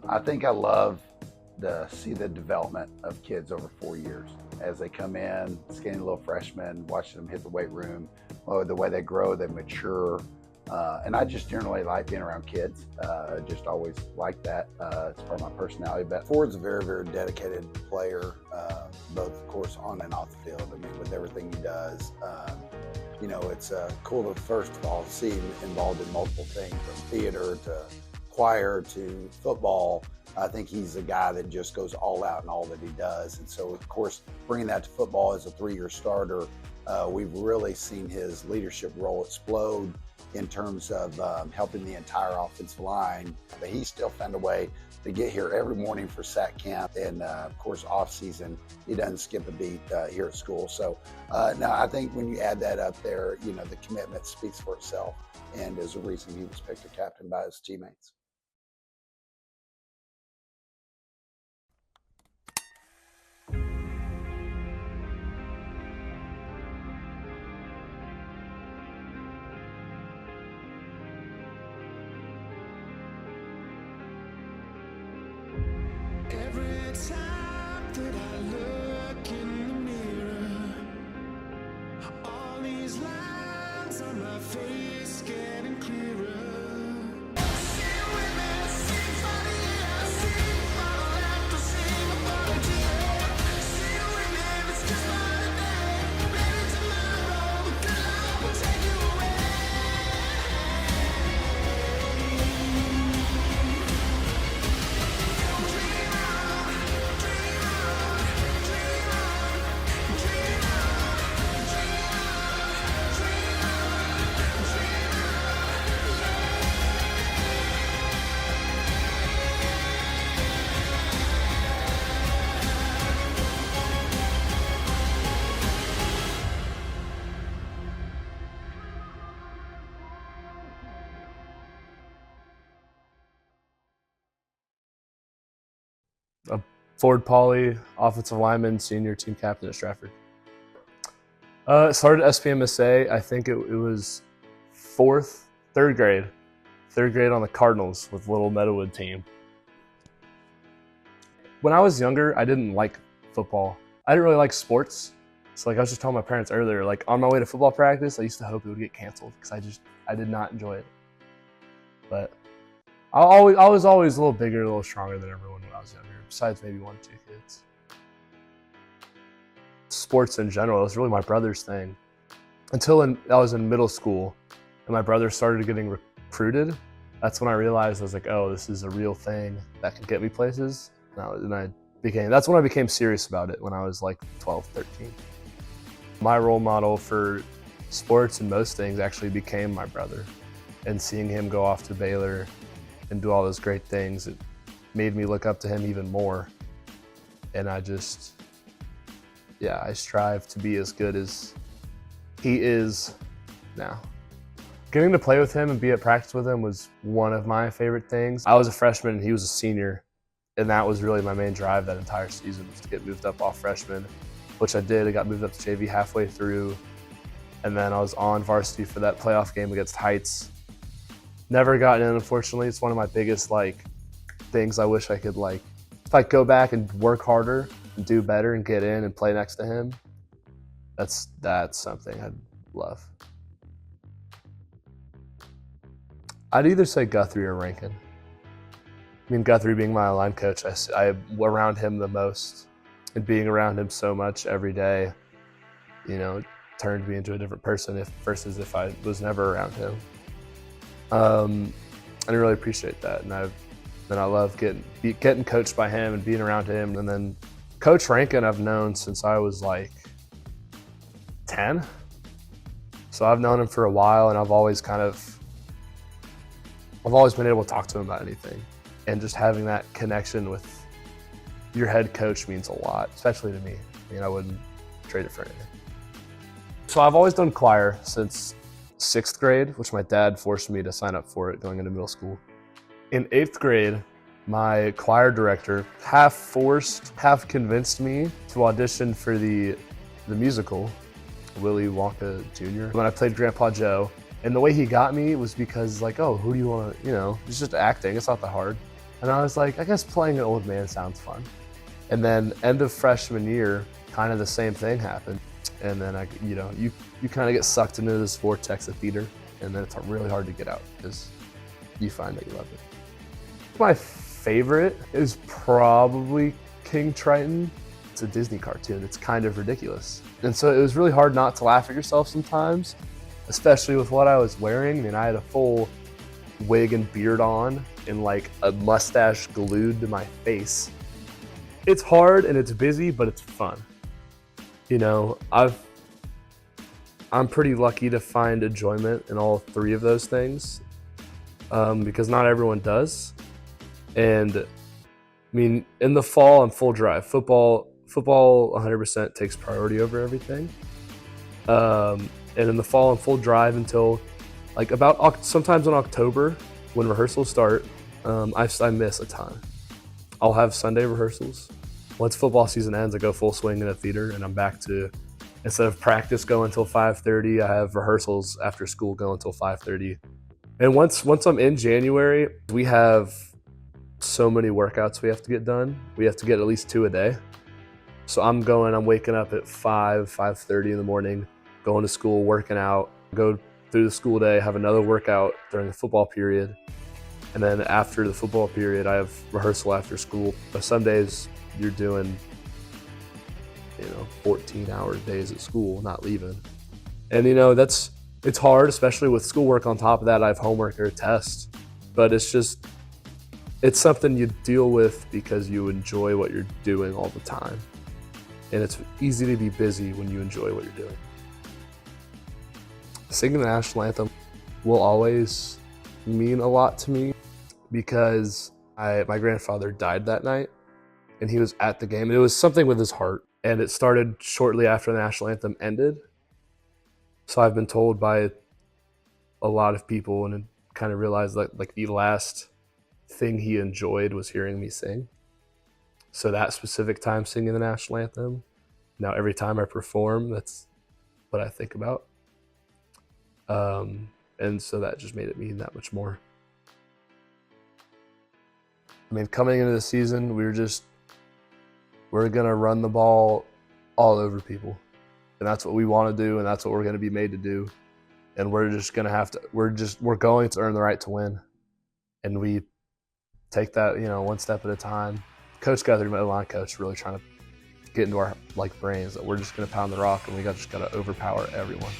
I think I love to see the development of kids over 4 years as they come in, skinny little freshmen, watching them hit the weight room, the way they grow, they mature. And I just generally like being around kids. Just always like that. It's part of my personality. But Ford's a very, very dedicated player, both, of course, on and off the field. I mean, with everything he does. You know, it's cool to, first of all, see him involved in multiple things, from theater to choir to football. I think he's a guy that just goes all out in all that he does. And so, of course, bringing that to football as a 3-year starter, we've really seen his leadership role explode in terms of helping the entire offensive line. But he still found a way to get here every morning for SAC camp. And of course, off season, he doesn't skip a beat here at school. So no, I think when you add that up there, you know, the commitment speaks for itself and is a reason he was picked a captain by his teammates. Every time that I look in the mirror, all these lines on my face getting clearer. Sing with me, sing for the year, sing for the laughter, sing for the tears. Sing with me, it's just another day. Maybe tomorrow the good Lord will take you away. Foard, Polley, offensive lineman, senior team captain at Stratford. Started SPMSA, I think it was third grade on the Cardinals with Little Meadowood team. When I was younger, I didn't like football. I didn't really like sports. So like I was just telling my parents earlier, like on my way to football practice, I used to hope it would get canceled because I did not enjoy it. But I was always a little bigger, a little stronger than everyone when I was younger, besides maybe 1 or 2 kids. Sports in general was really my brother's thing. Until I was in middle school and my brother started getting recruited, that's when I realized I was like, oh, this is a real thing that can get me places. That's when I became serious about it, when I was like 12, 13. My role model for sports and most things actually became my brother. And seeing him go off to Baylor and do all those great things, it made me look up to him even more. And I strive to be as good as he is now. Getting to play with him and be at practice with him was one of my favorite things. I was a freshman and he was a senior, and that was really my main drive that entire season, was to get moved up off freshman, which I did. I got moved up to JV halfway through, and then I was on varsity for that playoff game against Heights. Never got in, unfortunately. It's one of my biggest things I wish I could if I go back and work harder and do better and get in and play next to him, that's something I'd love. I'd either say Guthrie or Rankin. I mean, Guthrie being my line coach, I'm around him the most, and being around him so much every day, you know, turned me into a different person versus if I was never around him. I really appreciate that, and I love getting coached by him and being around him. And then Coach Rankin I've known since I was like 10, so I've known him for a while, and I've always been able to talk to him about anything. And just having that connection with your head coach means a lot, especially to me. I mean, I wouldn't trade it for anything. So I've always done choir since 6th grade, which my dad forced me to sign up for it going into middle school. In 8th grade, my choir director half forced, half convinced me to audition for the musical, Willy Wonka Jr. when I played Grandpa Joe. And the way he got me was because, like, oh, who do you want to, it's just acting, it's not that hard. And I was like, I guess playing an old man sounds fun. And then end of freshman year, kind of the same thing happened. And then you kind of get sucked into this vortex of theater, and then it's really hard to get out because you find that you love it. My favorite is probably King Triton. It's a Disney cartoon. It's kind of ridiculous. And so it was really hard not to laugh at yourself sometimes, especially with what I was wearing. I mean, I had a full wig and beard on and like a mustache glued to my face. It's hard and it's busy, but it's fun. You know, I'm pretty lucky to find enjoyment in all three of those things, because not everyone does. And I mean, in the fall, I'm full drive. Football 100% takes priority over everything. And in the fall, I'm full drive until like sometimes in October when rehearsals start. I miss a ton. I'll have Sunday rehearsals. Once football season ends, I go full swing in a theater, and I'm back to, instead of practice going until 5:30, I have rehearsals after school go until 5:30. And once I'm in January, we have so many workouts we have to get done. We have to get at least 2 a day. So I'm waking up at 5:30 in the morning, going to school, working out, go through the school day, have another workout during the football period. And then after the football period, I have rehearsal after school. But some days you're doing, 14-hour days at school, not leaving. And it's hard, especially with schoolwork on top of that. I have homework or a test, but it's something you deal with because you enjoy what you're doing all the time. And it's easy to be busy when you enjoy what you're doing. Singing the national anthem will always mean a lot to me because my grandfather died that night and he was at the game. And it was something with his heart, and it started shortly after the national anthem ended. So I've been told by a lot of people, and kind of realized that like the last thing he enjoyed was hearing me sing. So that specific time singing the national anthem, now every time I perform, that's what I think about. And so that just made it mean that much more. I mean, coming into the season, we're gonna run the ball all over people. And that's what we want to do, and that's what we're gonna be made to do. And we're going to earn the right to win. And we take that, one step at a time. Coach Guthrie, my line coach, really trying to get into our brains that we're just gonna pound the rock, and we just gotta overpower everyone.